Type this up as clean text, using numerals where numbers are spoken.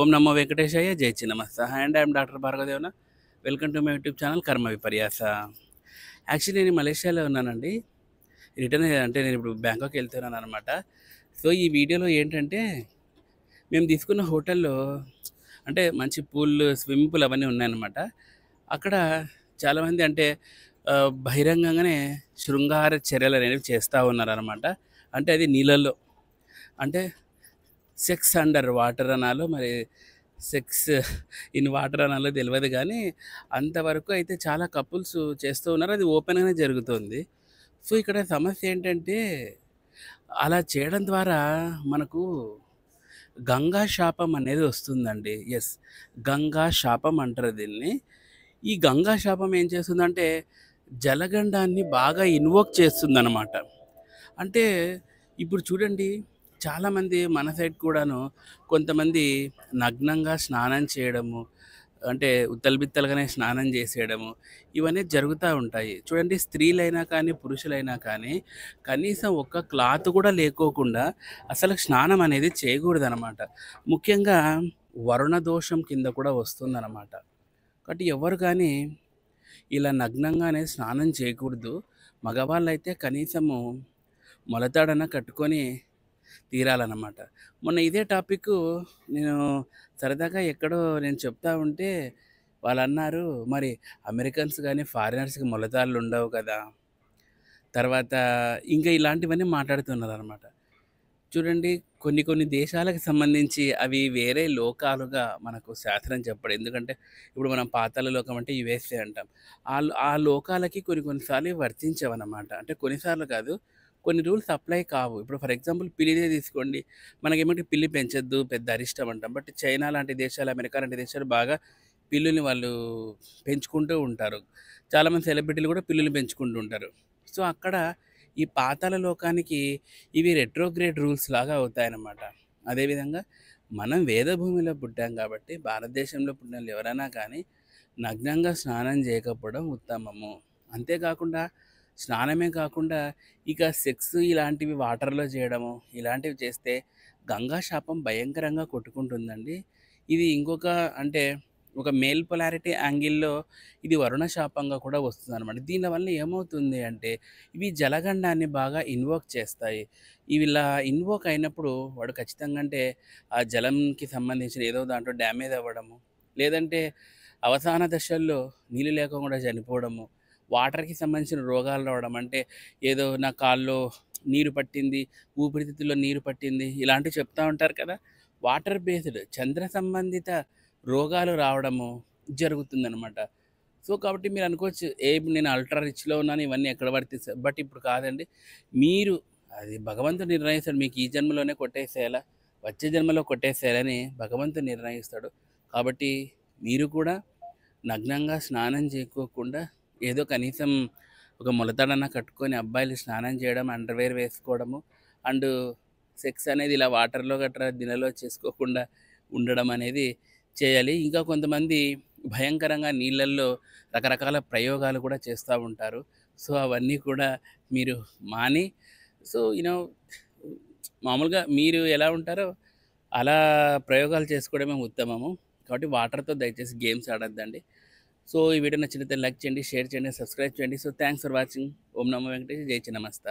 ఓం నమో వెంకటేశాయ జై Chinnamasta. Hi and I'm doctor భార్గవదేవన. Welcome to my YouTube channel కర్మ విపర్యాస. Actually నేను మలేషియాలో ఉన్నానండి. రిటర్న్ అంటే నేను ఇప్పుడు బ్యాంకాక్ వెళ్తున్నాను అనమాట. సో ఈ వీడియోలో ఏంటంటే మేము తీసుకున్న హోటల్లో అంటే మంచి పూల్, స్విమ్మింగ్ పూల్ అవన్నీ ఉన్నాయన్నమాట. అక్కడ చాలామంది అంటే బహిరంగంగానే శృంగార చర్యలు అనేవి చేస్తూ ఉన్నారనమాట. అంటే అది నీళ్ళల్లో, అంటే సెక్స్ అండర్ వాటర్ అనాలో మరి సెక్స్ ఇన్ వాటర్ అనాలో తెలియదు, కానీ అంతవరకు అయితే చాలా కపుల్స్ చేస్తూ ఉన్నారు. అది ఓపెన్గానే జరుగుతుంది. సో ఇక్కడ సమస్య ఏంటంటే అలా చేయడం ద్వారా మనకు గంగా శాపం అనేది వస్తుందండి. ఎస్, గంగా శాపం అంటారు దీన్ని. ఈ గంగా శాపం ఏం చేస్తుందంటే జలగండాన్ని బాగా ఇన్వోక్ చేస్తుందన్నమాట. అంటే ఇప్పుడు చూడండి, చాలామంది మన సైడ్ కూడాను కొంతమంది నగ్నంగా స్నానం చేయడము, అంటే ఉత్తలబిత్తలుగానే స్నానం చేసేయడము, ఇవన్నీ జరుగుతూ ఉంటాయి. చూడండి, స్త్రీలైనా కానీ పురుషులైనా కానీ కనీసం ఒక్క క్లాత్ కూడా లేకోకుండా అసలు స్నానం అనేది చేయకూడదనమాట. ముఖ్యంగా వరుణ దోషం కింద కూడా వస్తుందన్నమాట. కాబట్టి ఎవరు కానీ ఇలా నగ్నంగానే స్నానం చేయకూడదు. మగవాళ్ళైతే కనీసము మొలతాడన కట్టుకొని తీరాలన్నమాట. మొన్న ఇదే టాపిక్ నేను సరదాగా ఎక్కడో నేను చెప్తా ఉంటే వాళ్ళన్నారు, మరి అమెరికన్స్ కానీ ఫారినర్స్కి మొలతాళ్ళు ఉండవు కదా, తర్వాత ఇంకా ఇలాంటివన్నీ మాట్లాడుతున్నారనమాట. చూడండి, కొన్ని కొన్ని దేశాలకు సంబంధించి అవి వేరే లోకాలుగా మనకు శాస్త్రం చెప్పడం. ఎందుకంటే ఇప్పుడు మనం పాతాళ లోకం అంటే యుఎస్ఏ అంటాం. ఆ లోకాలకి కొన్ని కొన్నిసార్లు వర్తించవన్నమాట. అంటే కొన్నిసార్లు కాదు, కొన్ని రూల్స్ అప్లై కావు. ఇప్పుడు ఫర్ ఎగ్జాంపుల్ పిల్లిదే తీసుకోండి. మనకేమంటే పిల్లి పెంచొద్దు, పెద్ద అరిష్టం అంటాం. బట్ చైనా లాంటి దేశాలు, అమెరికా లాంటి దేశాలు బాగా పిల్లుల్ని వాళ్ళు పెంచుకుంటూ ఉంటారు. చాలామంది సెలబ్రిటీలు కూడా పిల్లుల్ని పెంచుకుంటూ ఉంటారు. సో అక్కడ ఈ పాతాళ లోకానికి ఇవి రెట్రోగ్రేడ్ రూల్స్ లాగా అవుతాయన్నమాట. అదేవిధంగా మనం వేదభూమిలో పుట్టాం కాబట్టి, భారతదేశంలో పుట్టిన వాళ్ళు ఎవరైనా కానీ నగ్నంగా స్నానం చేయకపోవడం ఉత్తమము. అంతేకాకుండా స్నానమే కాకుండా ఇక సెక్స్ ఇలాంటివి వాటర్లో చేయడము, ఇలాంటివి చేస్తే గంగా శాపం భయంకరంగా కొట్టుకుంటుందండి. ఇది ఇంకొక అంటే ఒక మేల్ పొలారిటీ యాంగిల్లో ఇది వరుణ శాపంగా కూడా వస్తుందన్నమాట. దీనివల్ల ఏమవుతుంది అంటే ఇవి జలగండాన్ని బాగా ఇన్వోక్ చేస్తాయి. ఇవి ఇలా ఇన్వోక్ అయినప్పుడు వాడు ఖచ్చితంగా అంటే ఆ జలంకి సంబంధించిన ఏదో దాంట్లో డ్యామేజ్ అవ్వడము, లేదంటే అవసాన దశల్లో నీళ్ళు లేకుండా చనిపోవడము, వాటర్కి సంబంధించిన రోగాలు రావడం, అంటే ఏదో నా కాల్లో నీరు పట్టింది, ఊపిరితిత్తుల్లో నీరు పట్టింది, ఇలాంటివి చెప్తూ ఉంటారు కదా. వాటర్ బేస్డ్ చంద్ర సంబంధిత రోగాలు రావడము జరుగుతుందనమాట. సో కాబట్టి మీరు అనుకోవచ్చు, ఇప్పుడు నేను అల్ట్రా రిచ్లో ఉన్నాను, ఇవన్నీ ఎక్కడ వర్తిస్తాయి. బట్ ఇప్పుడు కాదండి, మీరు అది భగవంతుడు నిర్ణయిస్తాడు. మీకు ఈ జన్మలోనే కొట్టేసేయాలా, వచ్చే జన్మలో కొట్టేసేయాలని భగవంతుడు నిర్ణయిస్తాడు. కాబట్టి మీరు కూడా నగ్నంగా స్నానం చేయకోకుండా ఏదో కనీసం ఒక మొలతాడన్నా కట్టుకొని అబ్బాయిలు స్నానం చేయడం, అండర్వేర్ వేసుకోవడము, అండ్ సెక్స్ అనేది ఇలా వాటర్లో గట్రా దినలో చేసుకోకుండా ఉండడం అనేది చేయాలి. ఇంకా కొంతమంది భయంకరంగా నీళ్ళల్లో రకరకాల ప్రయోగాలు కూడా చేస్తూ ఉంటారు. సో అవన్నీ కూడా మీరు మాని, సో మామూలుగా మీరు ఎలా ఉంటారో అలా ప్రయోగాలు చేసుకోవడమే ఉత్తమము. కాబట్టి వాటర్తో దయచేసి గేమ్స్ ఆడొద్దండి. సో ఈ వీడియో నచ్చినట్లయితే లైక్ చేయండి, షేర్ చేయండి, సబ్స్క్రైబ్ చేయండి. So thanks for watching. ఓం నమో వెంకటేష్, జై చిన్నమస్త.